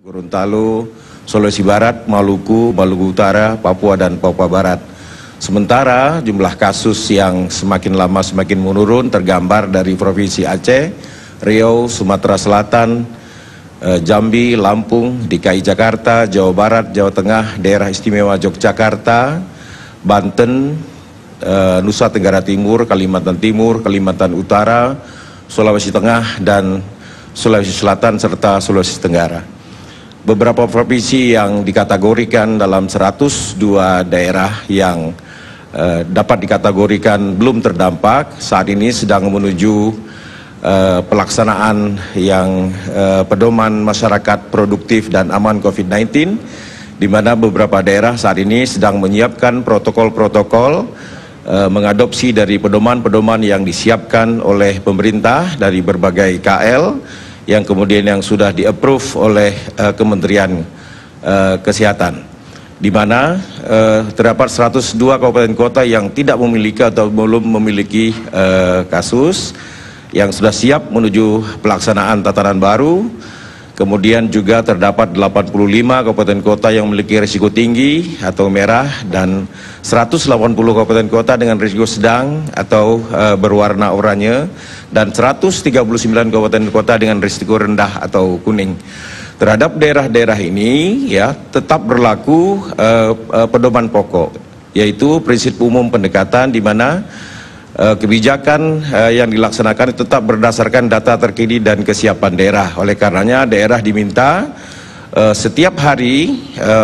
Gorontalo, Sulawesi Barat, Maluku, Maluku Utara, Papua, dan Papua Barat. Sementara jumlah kasus yang semakin lama semakin menurun tergambar dari Provinsi Aceh, Riau, Sumatera Selatan, Jambi, Lampung, DKI Jakarta, Jawa Barat, Jawa Tengah, Daerah Istimewa Yogyakarta, Banten, Nusa Tenggara Timur, Kalimantan Timur, Kalimantan Utara, Sulawesi Tengah, dan Sulawesi Selatan, serta Sulawesi Tenggara. Beberapa provinsi yang dikategorikan dalam 102 daerah yang dapat dikategorikan belum terdampak, saat ini sedang menuju pelaksanaan yang pedoman masyarakat produktif dan aman COVID-19, di mana beberapa daerah saat ini sedang menyiapkan protokol-protokol mengadopsi dari pedoman-pedoman yang disiapkan oleh pemerintah dari berbagai KL, yang kemudian yang sudah di-approve oleh Kementerian Kesehatan, di mana terdapat 102 kabupaten kota yang tidak memiliki atau belum memiliki kasus, yang sudah siap menuju pelaksanaan tatanan baru. Kemudian juga terdapat 85 kabupaten kota yang memiliki risiko tinggi atau merah, dan 180 kabupaten kota dengan risiko sedang atau berwarna oranye, dan 139 kabupaten kota dengan risiko rendah atau kuning. Terhadap daerah-daerah ini ya tetap berlaku pedoman pokok, yaitu prinsip umum pendekatan, di mana kebijakan yang dilaksanakan tetap berdasarkan data terkini dan kesiapan daerah. Oleh karenanya daerah diminta setiap hari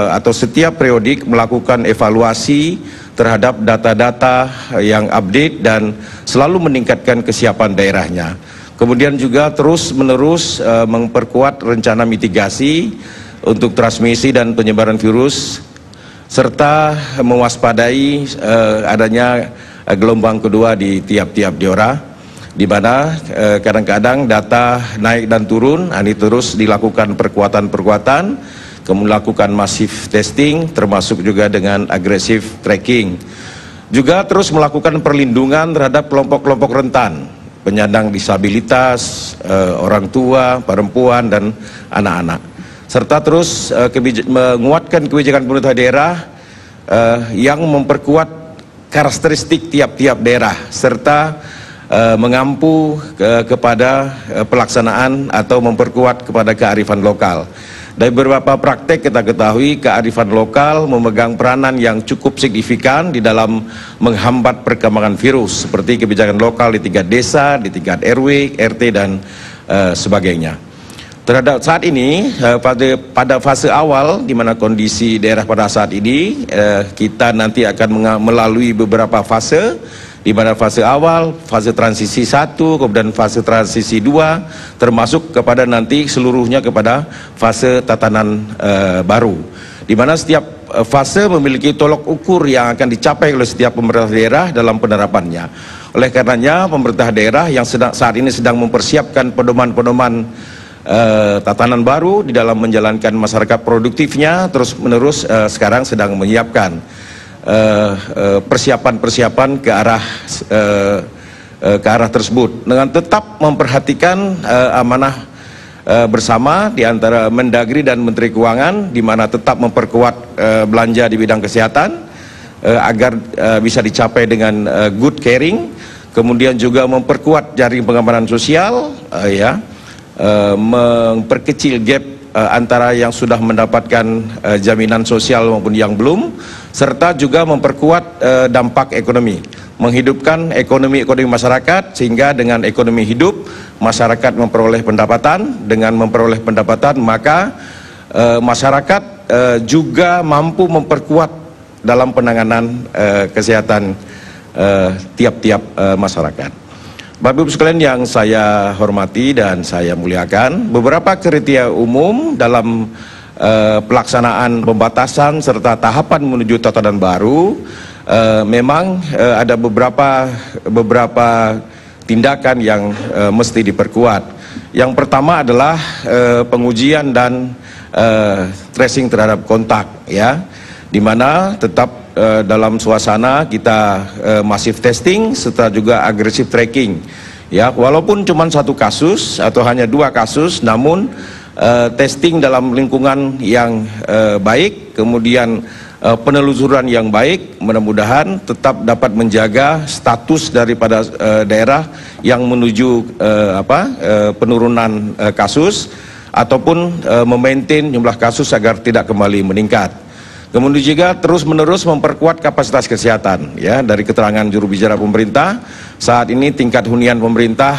atau setiap periodik melakukan evaluasi terhadap data-data yang update dan selalu meningkatkan kesiapan daerahnya. Kemudian juga terus-menerus memperkuat rencana mitigasi untuk transmisi dan penyebaran virus, serta mewaspadai adanya gelombang kedua di tiap-tiap daerah, di mana kadang-kadang data naik dan turun. Ini terus dilakukan perkuatan-perkuatan, kemudian melakukan masif testing, termasuk juga dengan agresif tracking. Juga terus melakukan perlindungan terhadap kelompok-kelompok rentan, penyandang disabilitas, orang tua, perempuan, dan anak-anak. Serta terus menguatkan kebijakan pemerintah daerah yang memperkuat karakteristik tiap-tiap daerah, serta mengampu kepada pelaksanaan atau memperkuat kepada kearifan lokal. Dari beberapa praktek kita ketahui kearifan lokal memegang peranan yang cukup signifikan di dalam menghambat perkembangan virus, seperti kebijakan lokal di tingkat desa, di tingkat RW, RT, dan sebagainya. Terhadap saat ini, pada fase awal, di mana kondisi daerah pada saat ini, kita nanti akan melalui beberapa fase, di mana fase awal, fase transisi 1, kemudian fase transisi 2, termasuk kepada nanti seluruhnya kepada fase tatanan baru, di mana setiap fase memiliki tolok ukur yang akan dicapai oleh setiap pemerintah daerah dalam penerapannya. Oleh karenanya, pemerintah daerah yang saat ini sedang mempersiapkan pedoman-pedoman tatanan baru di dalam menjalankan masyarakat produktifnya, terus menerus sekarang sedang menyiapkan persiapan-persiapan ke arah tersebut, dengan tetap memperhatikan amanah bersama di antara Mendagri dan Menteri Keuangan, di mana tetap memperkuat belanja di bidang kesehatan agar bisa dicapai dengan good caring. Kemudian juga memperkuat jaring pengamanan sosial, memperkecil gap antara yang sudah mendapatkan jaminan sosial maupun yang belum, serta juga memperkuat dampak ekonomi, menghidupkan ekonomi masyarakat, sehingga dengan ekonomi hidup masyarakat memperoleh pendapatan. Dengan memperoleh pendapatan, maka masyarakat juga mampu memperkuat dalam penanganan kesehatan tiap-tiap masyarakat. Bapak Ibu sekalian yang saya hormati dan saya muliakan, beberapa kriteria umum dalam pelaksanaan pembatasan serta tahapan menuju tatanan baru, memang ada beberapa tindakan yang mesti diperkuat. Yang pertama adalah pengujian dan tracing terhadap kontak, ya, di mana tetap dalam suasana kita masif testing serta juga agresif tracking, ya, walaupun cuma satu kasus atau hanya 2 kasus, namun testing dalam lingkungan yang baik, kemudian penelusuran yang baik, mudah-mudahan tetap dapat menjaga status daripada daerah yang menuju penurunan kasus ataupun memaintain jumlah kasus agar tidak kembali meningkat. Kemudian juga terus-menerus memperkuat kapasitas kesehatan, ya, dari keterangan juru bicara pemerintah. Saat ini tingkat hunian pemerintah,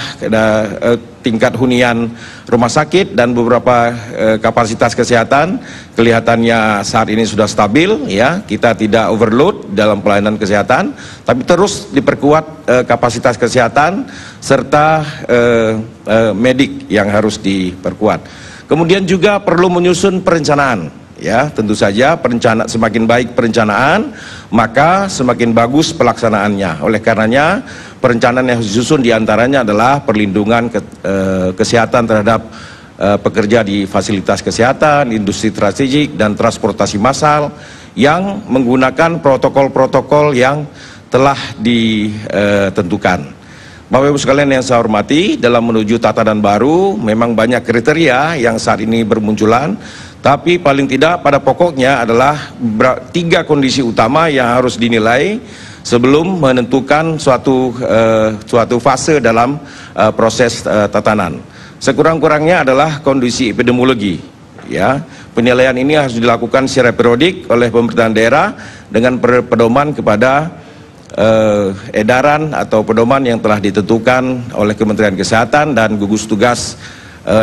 tingkat hunian rumah sakit dan beberapa kapasitas kesehatan kelihatannya saat ini sudah stabil, ya. Kita tidak overload dalam pelayanan kesehatan, tapi terus diperkuat kapasitas kesehatan serta medik yang harus diperkuat. Kemudian juga perlu menyusun perencanaan. Ya, tentu saja semakin baik perencanaan, maka semakin bagus pelaksanaannya. Oleh karenanya, perencanaan yang disusun diantaranya adalah perlindungan kesehatan terhadap pekerja di fasilitas kesehatan, industri strategik, dan transportasi massal yang menggunakan protokol-protokol yang telah ditentukan. Bapak Ibu sekalian yang saya hormati, dalam menuju tatanan baru memang banyak kriteria yang saat ini bermunculan. Tapi paling tidak pada pokoknya adalah 3 kondisi utama yang harus dinilai sebelum menentukan suatu fase dalam proses tatanan. Sekurang-kurangnya adalah kondisi epidemiologi. Ya, penilaian ini harus dilakukan secara periodik oleh pemerintahan daerah dengan pedoman kepada edaran atau pedoman yang telah ditentukan oleh Kementerian Kesehatan dan gugus tugas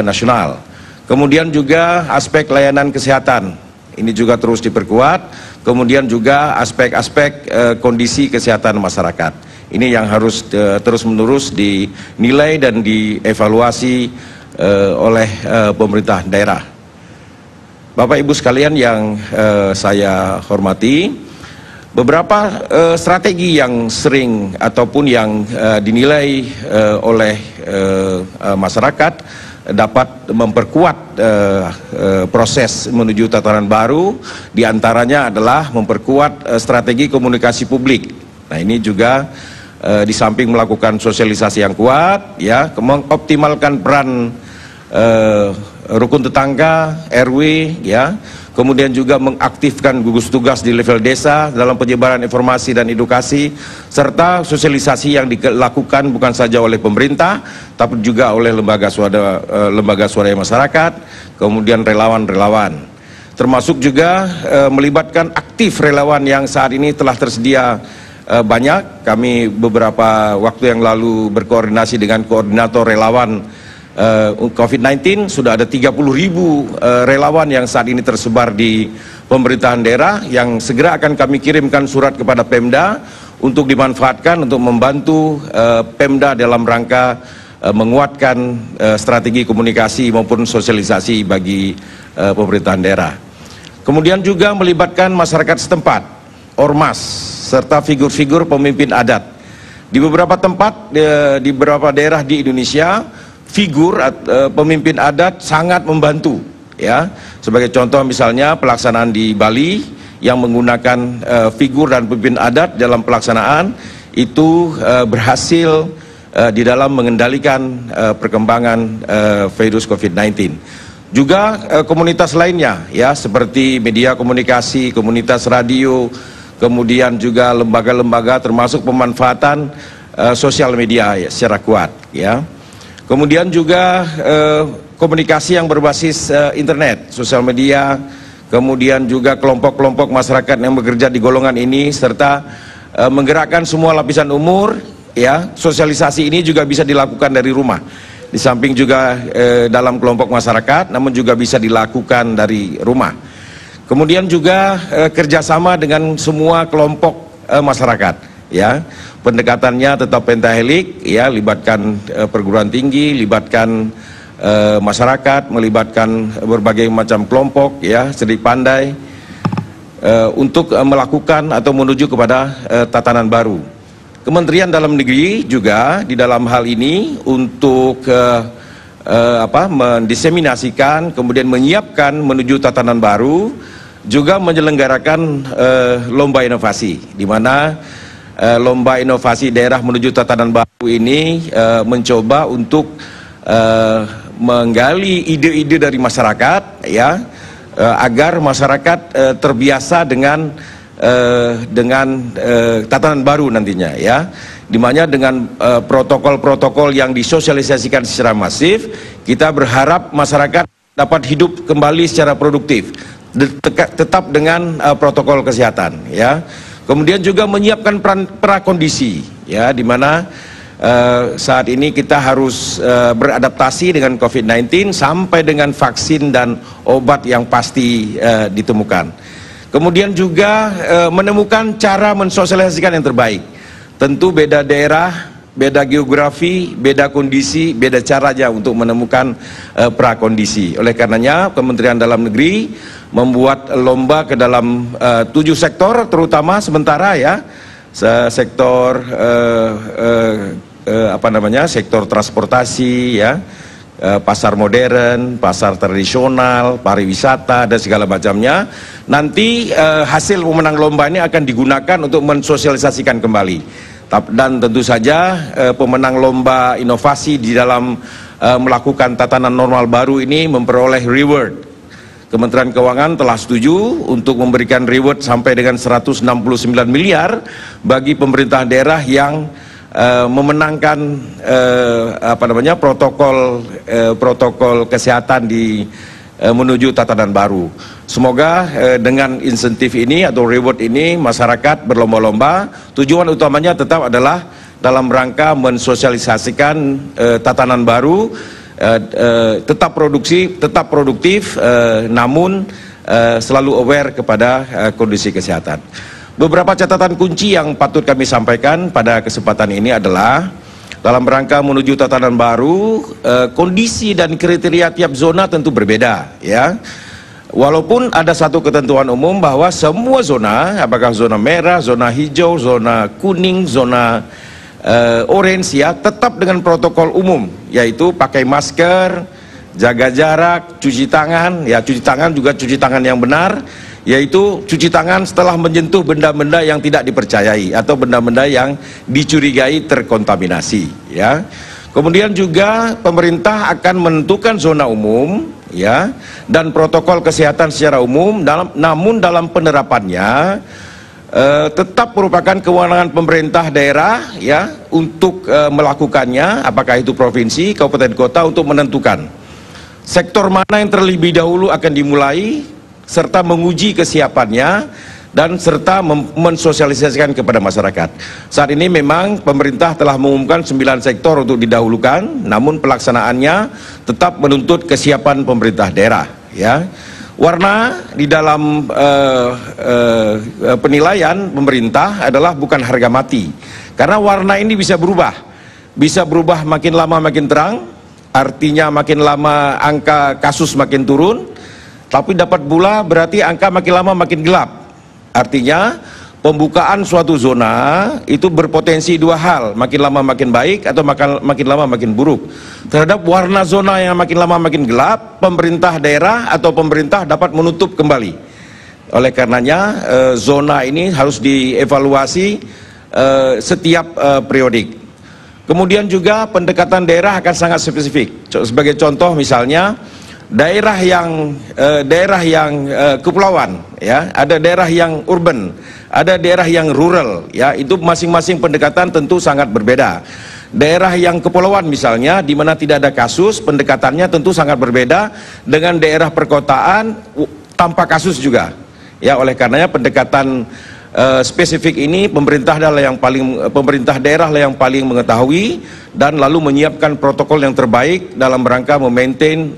nasional. Kemudian juga aspek layanan kesehatan, ini juga terus diperkuat. Kemudian juga aspek-aspek kondisi kesehatan masyarakat. Ini yang harus terus-menerus dinilai dan dievaluasi oleh pemerintah daerah. Bapak Ibu sekalian yang saya hormati, beberapa strategi yang sering ataupun yang dinilai oleh masyarakat dapat memperkuat proses menuju tatanan baru, diantaranya adalah memperkuat strategi komunikasi publik. Nah, ini juga di samping melakukan sosialisasi yang kuat, ya, mengoptimalkan peran rukun tetangga, RW, ya, kemudian juga mengaktifkan gugus tugas di level desa dalam penyebaran informasi dan edukasi, serta sosialisasi yang dilakukan bukan saja oleh pemerintah, tapi juga oleh lembaga swadaya masyarakat, kemudian relawan-relawan. Termasuk juga melibatkan aktif relawan yang saat ini telah tersedia banyak. Kami beberapa waktu yang lalu berkoordinasi dengan koordinator relawan COVID-19, sudah ada 30.000 relawan yang saat ini tersebar di pemerintahan daerah yang segera akan kami kirimkan surat kepada Pemda untuk dimanfaatkan untuk membantu Pemda dalam rangka menguatkan strategi komunikasi maupun sosialisasi bagi pemerintahan daerah. Kemudian juga melibatkan masyarakat setempat, ormas, serta figur-figur pemimpin adat. Di beberapa tempat, di beberapa daerah di Indonesia, figur pemimpin adat sangat membantu, ya. Sebagai contoh misalnya pelaksanaan di Bali yang menggunakan figur dan pemimpin adat dalam pelaksanaan itu berhasil di dalam mengendalikan perkembangan virus COVID-19. Juga komunitas lainnya, ya, seperti media komunikasi, komunitas radio, kemudian juga lembaga-lembaga termasuk pemanfaatan sosial media, ya, secara kuat, ya. Kemudian juga komunikasi yang berbasis internet, sosial media, kemudian juga kelompok-kelompok masyarakat yang bekerja di golongan ini, serta menggerakkan semua lapisan umur, ya. Sosialisasi ini juga bisa dilakukan dari rumah. Di samping juga dalam kelompok masyarakat, namun juga bisa dilakukan dari rumah. Kemudian juga kerjasama dengan semua kelompok masyarakat, ya. Pendekatannya tetap pentahelik, ya, libatkan perguruan tinggi, libatkan masyarakat, melibatkan berbagai macam kelompok, ya, cerdik pandai untuk melakukan atau menuju kepada tatanan baru. Kementerian Dalam Negeri juga di dalam hal ini untuk mendiseminasikan, kemudian menyiapkan menuju tatanan baru, juga menyelenggarakan lomba inovasi, di mana lomba inovasi daerah menuju tatanan baru ini mencoba untuk menggali ide-ide dari masyarakat, ya, agar masyarakat terbiasa dengan tatanan baru nantinya, ya, dimana dengan protokol-protokol yang disosialisasikan secara masif, kita berharap masyarakat dapat hidup kembali secara produktif, tetap dengan protokol kesehatan, ya. Kemudian juga menyiapkan prakondisi, ya, dimana saat ini kita harus beradaptasi dengan COVID-19 sampai dengan vaksin dan obat yang pasti ditemukan. Kemudian juga menemukan cara mensosialisasikan yang terbaik. Tentu beda daerah, beda geografi, beda kondisi, beda caranya untuk menemukan prakondisi. Oleh karenanya Kementerian Dalam Negeri membuat lomba ke dalam 7 sektor, terutama sementara, ya, sektor sektor transportasi, ya, pasar modern, pasar tradisional, pariwisata dan segala macamnya. Nanti hasil pemenang lomba ini akan digunakan untuk mensosialisasikan kembali. Dan tentu saja pemenang lomba inovasi di dalam melakukan tatanan normal baru ini memperoleh reward. Kementerian Keuangan telah setuju untuk memberikan reward sampai dengan 169 miliar bagi pemerintah daerah yang memenangkan protokol kesehatan di menuju tatanan baru. Semoga dengan insentif ini atau reward ini masyarakat berlomba-lomba. Tujuan utamanya tetap adalah dalam rangka mensosialisasikan tatanan baru, tetap produktif, namun selalu aware kepada kondisi kesehatan. Beberapa catatan kunci yang patut kami sampaikan pada kesempatan ini adalah dalam rangka menuju tatanan baru, kondisi dan kriteria tiap zona tentu berbeda, ya. Walaupun ada satu ketentuan umum bahwa semua zona, apakah zona merah, zona hijau, zona kuning, zona orange, ya, tetap dengan protokol umum, yaitu pakai masker, jaga jarak, cuci tangan, ya, cuci tangan juga cuci tangan yang benar, yaitu cuci tangan setelah menyentuh benda-benda yang tidak dipercayai atau benda-benda yang dicurigai terkontaminasi, ya. Kemudian juga pemerintah akan menentukan zona umum, ya, dan protokol kesehatan secara umum, namun dalam penerapannya tetap merupakan kewenangan pemerintah daerah, ya, untuk melakukannya, apakah itu provinsi, kabupaten kota, untuk menentukan sektor mana yang terlebih dahulu akan dimulai, serta menguji kesiapannya dan serta mensosialisasikan kepada masyarakat. Saat ini memang pemerintah telah mengumumkan 9 sektor untuk didahulukan, namun pelaksanaannya tetap menuntut kesiapan pemerintah daerah, ya. Warna di dalam penilaian pemerintah adalah bukan harga mati, karena warna ini bisa berubah makin lama makin terang, artinya makin lama angka kasus makin turun. Tapi dapat pula berarti angka makin lama makin gelap. Artinya pembukaan suatu zona itu berpotensi 2 hal, makin lama makin baik atau makin lama makin buruk. Terhadap warna zona yang makin lama makin gelap, pemerintah daerah atau pemerintah dapat menutup kembali. Oleh karenanya zona ini harus dievaluasi setiap periodik. Kemudian juga pendekatan daerah akan sangat spesifik. Sebagai contoh misalnya daerah yang kepulauan, ya, ada daerah yang urban, ada daerah yang rural, ya, itu masing-masing pendekatan tentu sangat berbeda. Daerah yang kepulauan misalnya, di mana tidak ada kasus, pendekatannya tentu sangat berbeda dengan daerah perkotaan tanpa kasus juga, ya. Oleh karenanya pendekatan spesifik ini pemerintah daerah yang paling mengetahui dan lalu menyiapkan protokol yang terbaik dalam rangka memaintain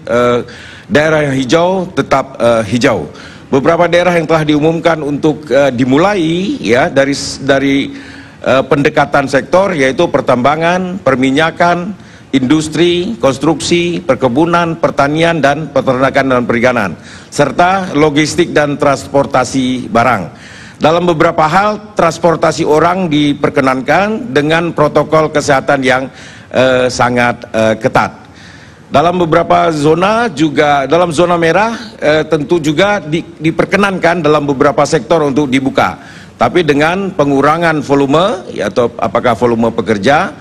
daerah yang hijau tetap hijau. Beberapa daerah yang telah diumumkan untuk dimulai, ya, dari pendekatan sektor, yaitu pertambangan, perminyakan, industri, konstruksi, perkebunan, pertanian dan peternakan dan perikanan, serta logistik dan transportasi barang. Dalam beberapa hal, transportasi orang diperkenankan dengan protokol kesehatan yang sangat ketat. Dalam beberapa zona juga, dalam zona merah tentu juga diperkenankan dalam beberapa sektor untuk dibuka, tapi dengan pengurangan volume, ya, atau apakah volume pekerja,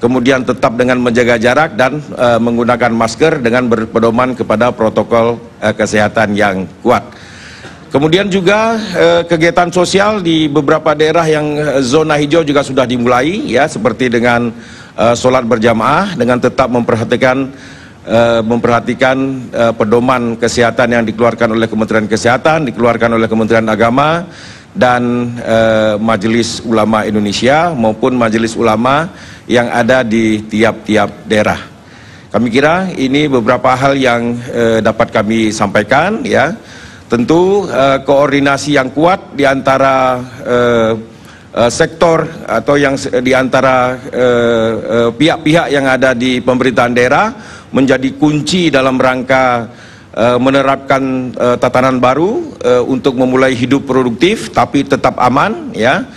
kemudian tetap dengan menjaga jarak dan menggunakan masker dengan berpedoman kepada protokol kesehatan yang kuat. Kemudian juga kegiatan sosial di beberapa daerah yang zona hijau juga sudah dimulai, ya, seperti dengan sholat berjamaah dengan tetap memperhatikan pedoman kesehatan yang dikeluarkan oleh Kementerian Kesehatan, dikeluarkan oleh Kementerian Agama dan Majelis Ulama Indonesia maupun Majelis Ulama yang ada di tiap-tiap daerah. Kami kira ini beberapa hal yang dapat kami sampaikan, ya. Tentu koordinasi yang kuat di antara sektor atau yang di antara pihak-pihak yang ada di pemerintahan daerah menjadi kunci dalam rangka menerapkan tatanan baru untuk memulai hidup produktif tapi tetap aman, ya.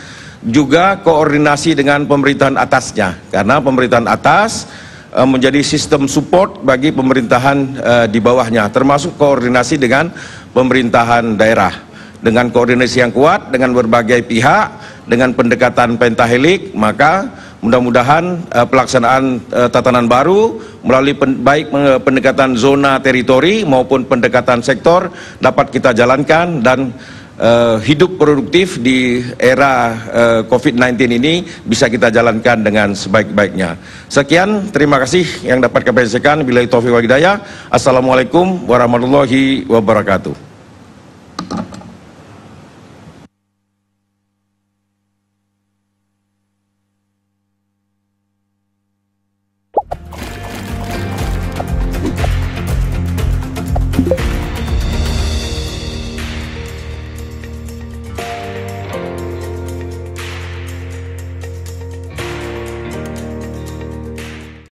Juga koordinasi dengan pemerintahan atasnya, karena pemerintahan atas menjadi sistem support bagi pemerintahan di bawahnya, termasuk koordinasi dengan pemerintahan daerah. Dengan koordinasi yang kuat dengan berbagai pihak, dengan pendekatan pentahelik, maka mudah-mudahan pelaksanaan tatanan baru melalui baik pendekatan zona teritori maupun pendekatan sektor dapat kita jalankan dan hidup produktif di era COVID-19 ini bisa kita jalankan dengan sebaik-baiknya. Sekian, terima kasih yang dapat kami sampaikan. Billahi taufiq wal hidayah. Assalamualaikum warahmatullahi wabarakatuh.